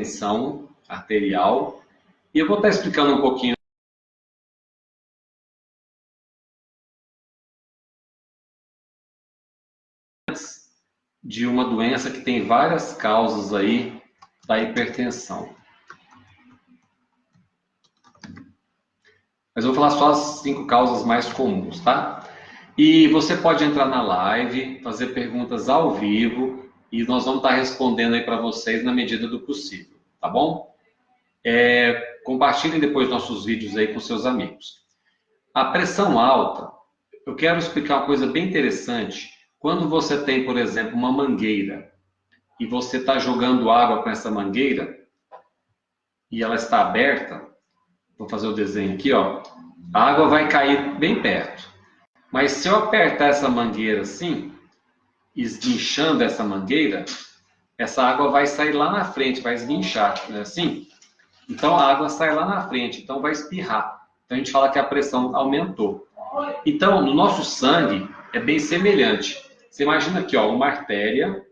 tensão arterial. E eu vou estar explicando um pouquinho de uma doença que tem várias causas aí da hipertensão. Mas eu vou falar só as 5 causas mais comuns, tá? E você pode entrar na live, fazer perguntas ao vivo e nós vamos estar respondendo aí para vocês na medida do possível, tá bom? Compartilhem depois nossos vídeos aí com seus amigos. A pressão alta, eu quero explicar uma coisa bem interessante. Quando você tem, por exemplo, uma mangueira e você está jogando água com essa mangueira e ela está aberta, vou fazer o desenho aqui, ó. A água vai cair bem perto. Mas se eu apertar essa mangueira assim, esguinchando essa mangueira, essa água vai sair lá na frente, vai esguinchar, não é assim? Então a água sai lá na frente, então vai espirrar. Então a gente fala que a pressão aumentou. Então no nosso sangue é bem semelhante. Você imagina aqui, ó, uma artéria.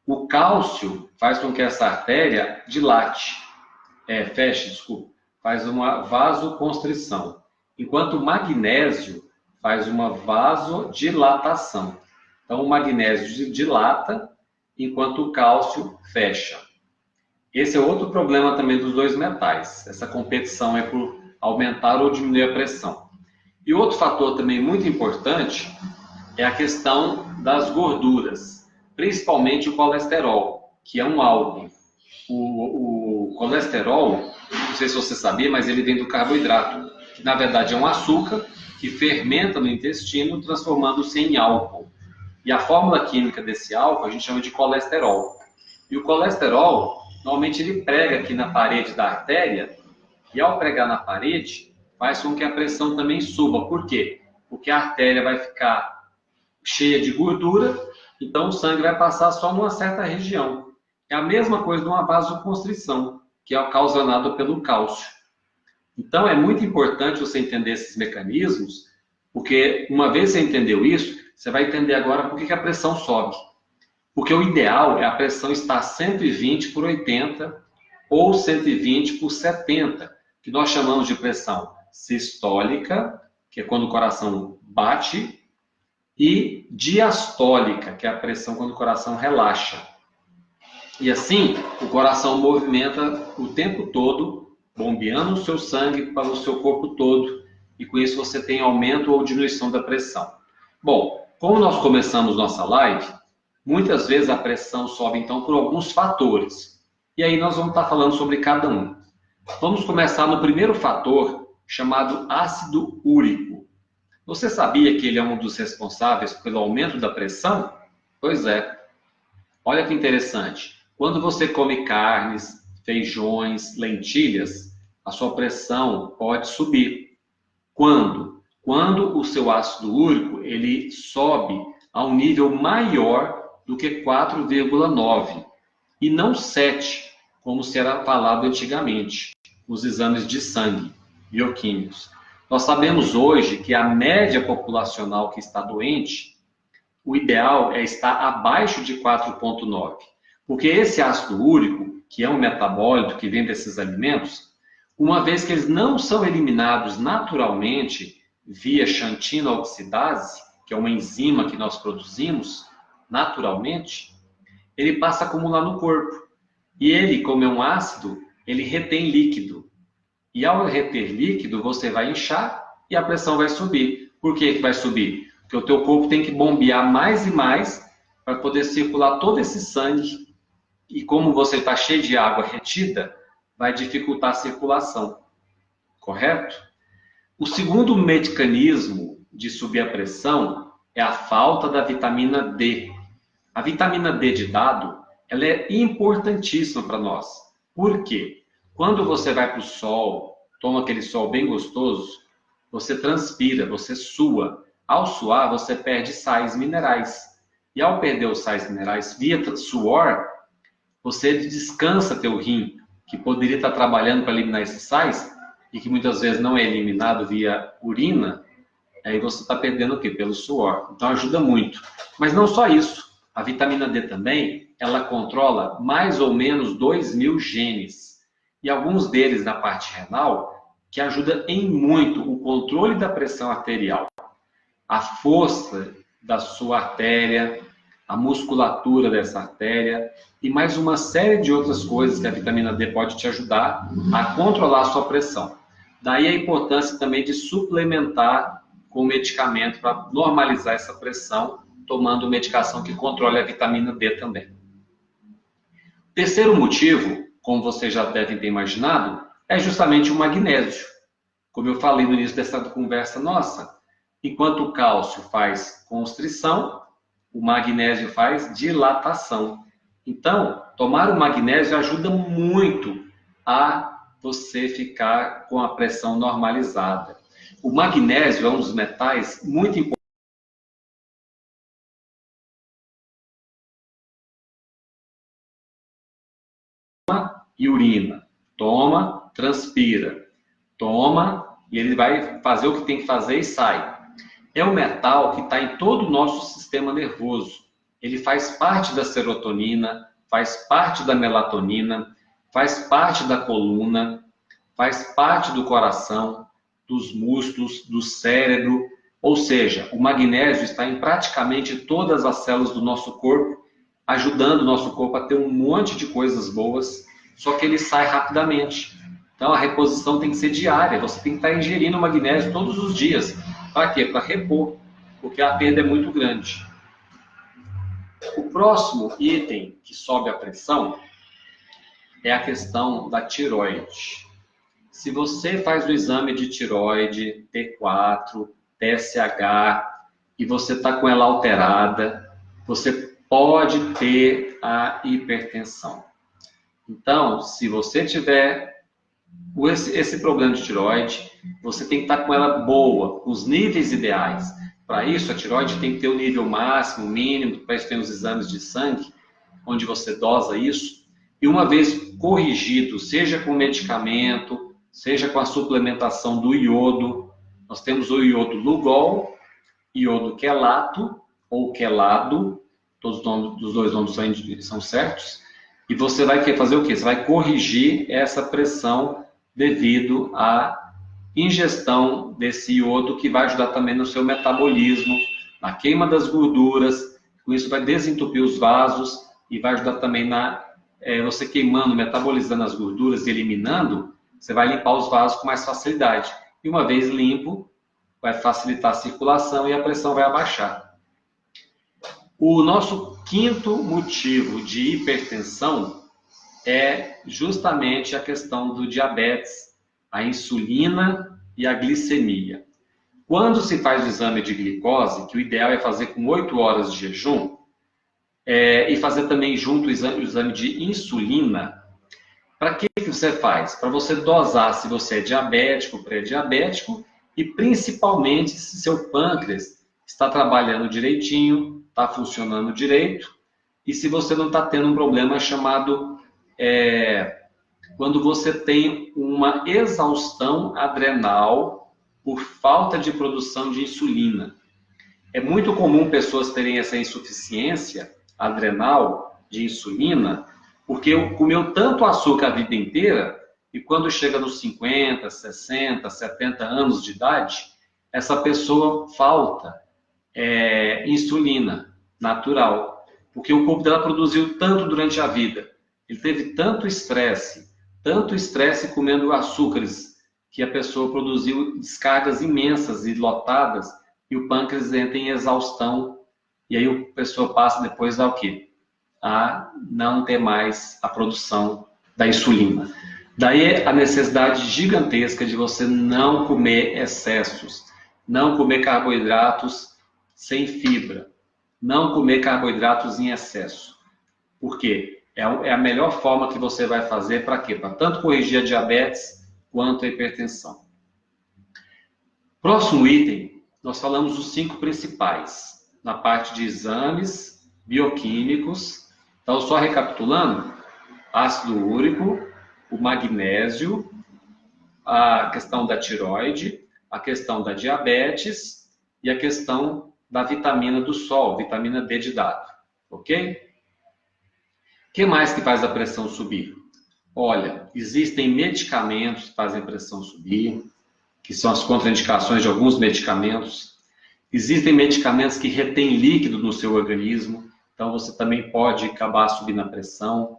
O cálcio faz com que essa artéria dilate. Feche, desculpa. Faz uma vasoconstrição. Enquanto o magnésio faz uma vasodilatação. Então o magnésio dilata, enquanto o cálcio fecha. Esse é outro problema também dos dois metais. Essa competição é por aumentar ou diminuir a pressão. E outro fator também muito importante é a questão das gorduras, principalmente o colesterol, que é um álcool. O colesterol, não sei se você sabia, mas ele vem do carboidrato, que na verdade é um açúcar que fermenta no intestino, transformando-se em álcool. E a fórmula química desse álcool a gente chama de colesterol. E o colesterol, normalmente ele prega aqui na parede da artéria, e ao pregar na parede, faz com que a pressão também suba. Por quê? Porque a artéria vai ficar cheia de gordura, então o sangue vai passar só numa certa região. É a mesma coisa de uma vasoconstrição, que é ocasionada pelo cálcio. Então é muito importante você entender esses mecanismos, porque uma vez você entendeu isso, você vai entender agora por que a pressão sobe. Porque o ideal é a pressão estar 120 por 80 ou 120 por 70, que nós chamamos de pressão sistólica, que é quando o coração bate, e diastólica, que é a pressão quando o coração relaxa. E assim, o coração movimenta o tempo todo, bombeando o seu sangue para o seu corpo todo, e com isso você tem aumento ou diminuição da pressão. Bom, como nós começamos nossa live, muitas vezes a pressão sobe então por alguns fatores. E aí nós vamos estar falando sobre cada um. Vamos começar no primeiro fator, chamado ácido úrico. Você sabia que ele é um dos responsáveis pelo aumento da pressão? Pois é. Olha que interessante. Quando você come carnes, feijões, lentilhas, a sua pressão pode subir. Quando? Quando o seu ácido úrico ele sobe a um nível maior do que 4,9 e não 7, como se era falado antigamente, nos exames de sangue bioquímicos. Nós sabemos hoje que a média populacional que está doente, o ideal é estar abaixo de 4,9. Porque esse ácido úrico, que é um metabólito que vem desses alimentos, uma vez que eles não são eliminados naturalmente via xantina-oxidase, que é uma enzima que nós produzimos naturalmente, ele passa a acumular no corpo. E ele, como é um ácido, ele retém líquido. E ao reter líquido, você vai inchar e a pressão vai subir. Por que vai subir? Porque o teu corpo tem que bombear mais e mais para poder circular todo esse sangue. E como você está cheio de água retida, vai dificultar a circulação. Correto? O segundo mecanismo de subir a pressão é a falta da vitamina D. A vitamina D de dado, ela é importantíssima para nós. Por quê? Quando você vai para o sol, toma aquele sol bem gostoso, você transpira, você sua. Ao suar, você perde sais minerais. E ao perder os sais minerais via suor, você descansa teu rim, que poderia estar trabalhando para eliminar esses sais, e que muitas vezes não é eliminado via urina, aí você está perdendo o quê? Pelo suor. Então ajuda muito. Mas não só isso. A vitamina D também, ela controla mais ou menos 2.000 genes. E alguns deles na parte renal, que ajuda em muito o controle da pressão arterial, a força da sua artéria, a musculatura dessa artéria e mais uma série de outras coisas que a vitamina D pode te ajudar a controlar a sua pressão. Daí a importância também de suplementar com medicamento para normalizar essa pressão, tomando medicação que controle a vitamina D também. Terceiro motivo, como vocês já devem ter imaginado, é justamente o magnésio. Como eu falei no início dessa conversa nossa, enquanto o cálcio faz constrição, o magnésio faz dilatação. Então, tomar o magnésio ajuda muito a você ficar com a pressão normalizada. O magnésio é um dos metais muito importantes e urina. Toma, transpira. Toma, e ele vai fazer o que tem que fazer e sai. É um metal que está em todo o nosso sistema nervoso. Ele faz parte da serotonina, faz parte da melatonina, faz parte da coluna, faz parte do coração, dos músculos, do cérebro. Ou seja, o magnésio está em praticamente todas as células do nosso corpo, ajudando o nosso corpo a ter um monte de coisas boas, só que ele sai rapidamente. Então a reposição tem que ser diária, você tem que estar ingerindo magnésio todos os dias. Para quê? Para repor, porque a perda é muito grande. O próximo item que sobe a pressão é a questão da tireoide. Se você faz o exame de tireoide, T4, TSH, e você está com ela alterada, você pode ter a hipertensão. Então, se você tiver esse problema de tireoide, você tem que estar com ela boa, com os níveis ideais. Para isso, a tireoide tem que ter o nível máximo, mínimo, para isso tem os exames de sangue, onde você dosa isso. E uma vez corrigido, seja com medicamento, seja com a suplementação do iodo, nós temos o iodo Lugol, iodo quelato ou quelado, todos os dois nomes são certos, e você vai fazer o quê? Você vai corrigir essa pressão devido à ingestão desse iodo, que vai ajudar também no seu metabolismo, na queima das gorduras, com isso vai desentupir os vasos e vai ajudar também você queimando, metabolizando as gorduras e eliminando, você vai limpar os vasos com mais facilidade. E uma vez limpo, vai facilitar a circulação e a pressão vai abaixar. O nosso quinto motivo de hipertensão é justamente a questão do diabetes, a insulina e a glicemia. Quando se faz o exame de glicose, que o ideal é fazer com 8 horas de jejum, e fazer também junto o exame de insulina, para que você faz? Para você dosar se você é diabético, pré-diabético e principalmente se seu pâncreas está trabalhando direitinho, está funcionando direito e se você não está tendo um problema chamado quando você tem uma exaustão adrenal por falta de produção de insulina. É muito comum pessoas terem essa insuficiência adrenal de insulina porque comeu tanto açúcar a vida inteira e quando chega nos 50, 60, 70 anos de idade, essa pessoa falta insulina natural, porque o corpo dela produziu tanto durante a vida. Ele teve tanto estresse comendo açúcares, que a pessoa produziu descargas imensas e lotadas, e o pâncreas entra em exaustão, e aí a pessoa passa depois a o quê? A não ter mais a produção da insulina. Daí a necessidade gigantesca de você não comer excessos, não comer carboidratos sem fibra, não comer carboidratos em excesso. Por quê? É a melhor forma que você vai fazer para quê? Para tanto corrigir a diabetes quanto a hipertensão. Próximo item, nós falamos os 5 principais, na parte de exames bioquímicos. Então, só recapitulando, ácido úrico, o magnésio, a questão da tireoide, a questão da diabetes e a questão da vitamina do sol, vitamina D de dado. ok? O que mais que faz a pressão subir? Olha, existem medicamentos que fazem a pressão subir, que são as contraindicações de alguns medicamentos. Existem medicamentos que retêm líquido no seu organismo, então você também pode acabar subindo a pressão.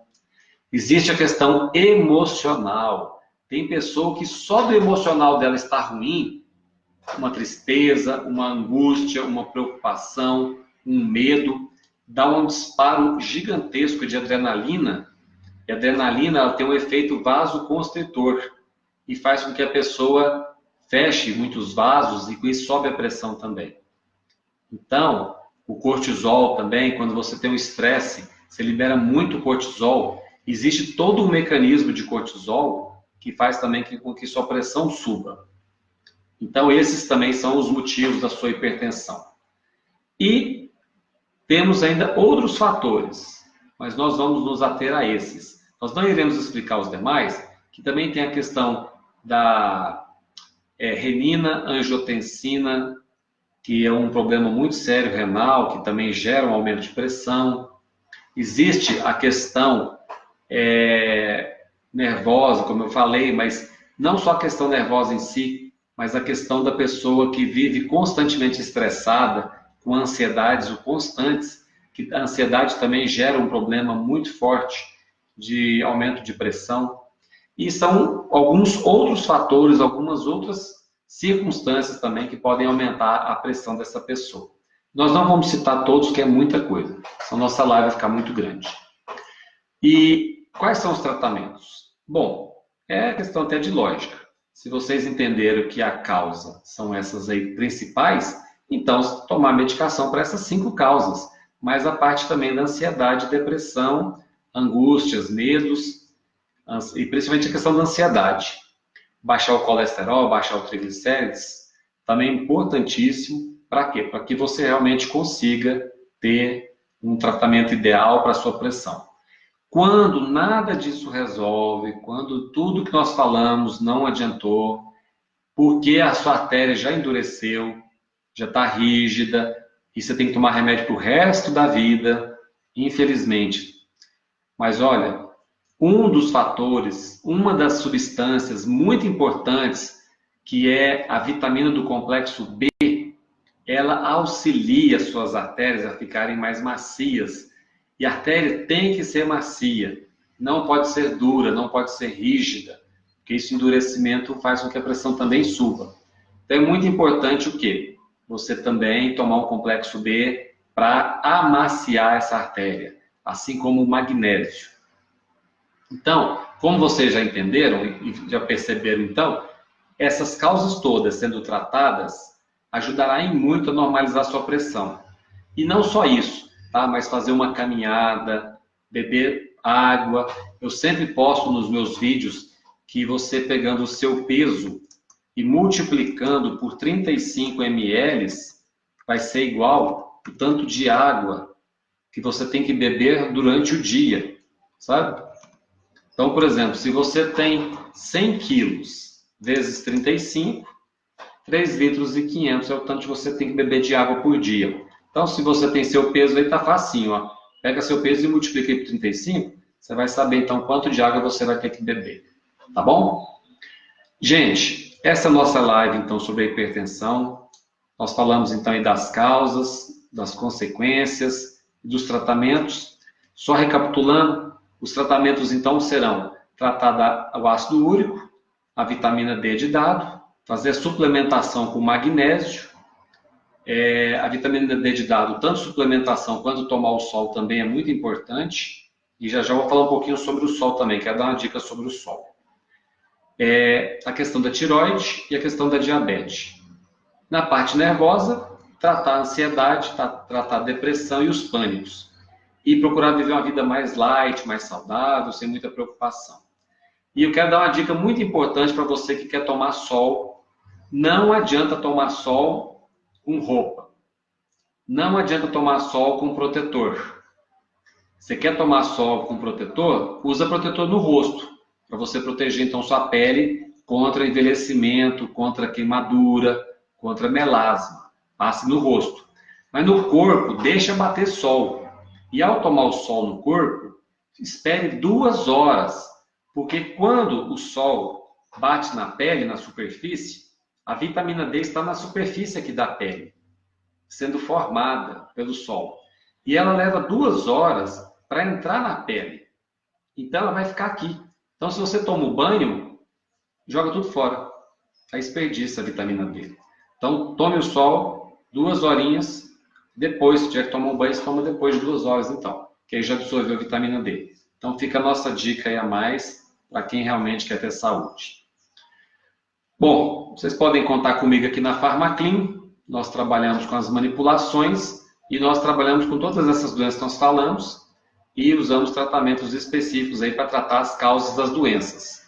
Existe a questão emocional. Tem pessoa que só do emocional dela está ruim, uma tristeza, uma angústia, uma preocupação, um medo, dá um disparo gigantesco de adrenalina. E a adrenalina ela tem um efeito vasoconstritor e faz com que a pessoa feche muitos vasos e com isso sobe a pressão também. Então, o cortisol também, quando você tem um estresse, você libera muito cortisol. Existe todo um mecanismo de cortisol que faz também com que sua pressão suba. Então, esses também são os motivos da sua hipertensão. E temos ainda outros fatores, mas nós vamos nos ater a esses. Nós não iremos explicar os demais, que também tem a questão da renina, angiotensina, que é um problema muito sério renal, que também gera um aumento de pressão. Existe a questão nervosa, como eu falei, mas não só a questão nervosa em si, mas a questão da pessoa que vive constantemente estressada, com ansiedades constantes, que a ansiedade também gera um problema muito forte de aumento de pressão. E são alguns outros fatores, algumas outras circunstâncias também que podem aumentar a pressão dessa pessoa. Nós não vamos citar todos, que é muita coisa, senão nossa live vai ficar muito grande. E quais são os tratamentos? Bom, é questão até de lógica. Se vocês entenderam que a causa são essas aí principais, então tomar medicação para essas 5 causas, mas a parte também da ansiedade, depressão, angústias, medos, e principalmente a questão da ansiedade. Baixar o colesterol, baixar o triglicérides, também é importantíssimo. Para quê? Para que você realmente consiga ter um tratamento ideal para a sua pressão. Quando nada disso resolve, quando tudo que nós falamos não adiantou, porque a sua artéria já endureceu, já está rígida, e você tem que tomar remédio para o resto da vida, infelizmente. Mas olha, um dos fatores, uma das substâncias muito importantes, que é a vitamina do complexo B, ela auxilia suas artérias a ficarem mais macias. E a artéria tem que ser macia, não pode ser dura, não pode ser rígida, porque esse endurecimento faz com que a pressão também suba. Então é muito importante o quê? Você também tomar um complexo B para amaciar essa artéria, assim como o magnésio. Então, como vocês já entenderam e já perceberam, então, essas causas todas sendo tratadas ajudará em muito a normalizar a sua pressão. E não só isso, tá? Mas fazer uma caminhada, beber água. Eu sempre posto nos meus vídeos que você pegando o seu peso e multiplicando por 35 ml vai ser igual o tanto de água que você tem que beber durante o dia, sabe? Então, por exemplo, se você tem 100 quilos vezes 35, 3 litros e 500 é o tanto que você tem que beber de água por dia. Então, se você tem seu peso aí, tá facinho, ó. Pega seu peso e multiplica por 35, você vai saber, então, quanto de água você vai ter que beber. Tá bom? Gente, essa é a nossa live, então, sobre a hipertensão. Nós falamos, então, aí das causas, das consequências, dos tratamentos. Só recapitulando, os tratamentos, então, serão tratar o ácido úrico, a vitamina D de dado, fazer a suplementação com magnésio. A vitamina D de dado, tanto suplementação quanto tomar o sol também é muito importante. E já vou falar um pouquinho sobre o sol também, quero dar uma dica sobre o sol. A questão da tireoide e a questão da diabetes. Na parte nervosa, tratar a ansiedade, tratar a depressão e os pânicos. E procurar viver uma vida mais light, mais saudável, sem muita preocupação. E eu quero dar uma dica muito importante para você que quer tomar sol. Não adianta tomar sol com roupa. Não adianta tomar sol com protetor. Você quer tomar sol com protetor? Usa protetor no rosto, para você proteger então sua pele contra envelhecimento, contra queimadura, contra melasma. Passe no rosto. Mas no corpo, deixa bater sol. E ao tomar o sol no corpo, espere 2 horas, porque quando o sol bate na pele, na superfície, a vitamina D está na superfície aqui da pele, sendo formada pelo sol. E ela leva 2 horas para entrar na pele. Então ela vai ficar aqui. Então se você toma o banho, joga tudo fora. Aí desperdiça a vitamina D. Então tome o sol 2 horinhas. Depois, se tiver que tomar um banho, você toma depois de 2 horas então. Que aí já absorveu a vitamina D. Então fica a nossa dica aí a mais para quem realmente quer ter saúde. Bom, vocês podem contar comigo aqui na Pharmaclean. Nós trabalhamos com as manipulações e nós trabalhamos com todas essas doenças que nós falamos e usamos tratamentos específicos aí para tratar as causas das doenças.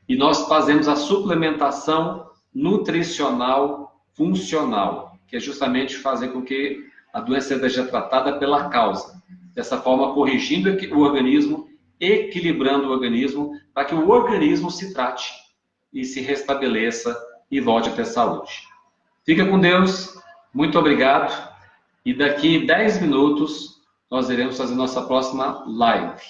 E nós fazemos a suplementação nutricional funcional, que é justamente fazer com que a doença seja tratada pela causa. Dessa forma, corrigindo o organismo, equilibrando o organismo, para que o organismo se trate e se restabeleça e volte a ter saúde. Fica com Deus, muito obrigado. E daqui 10 minutos nós iremos fazer nossa próxima live.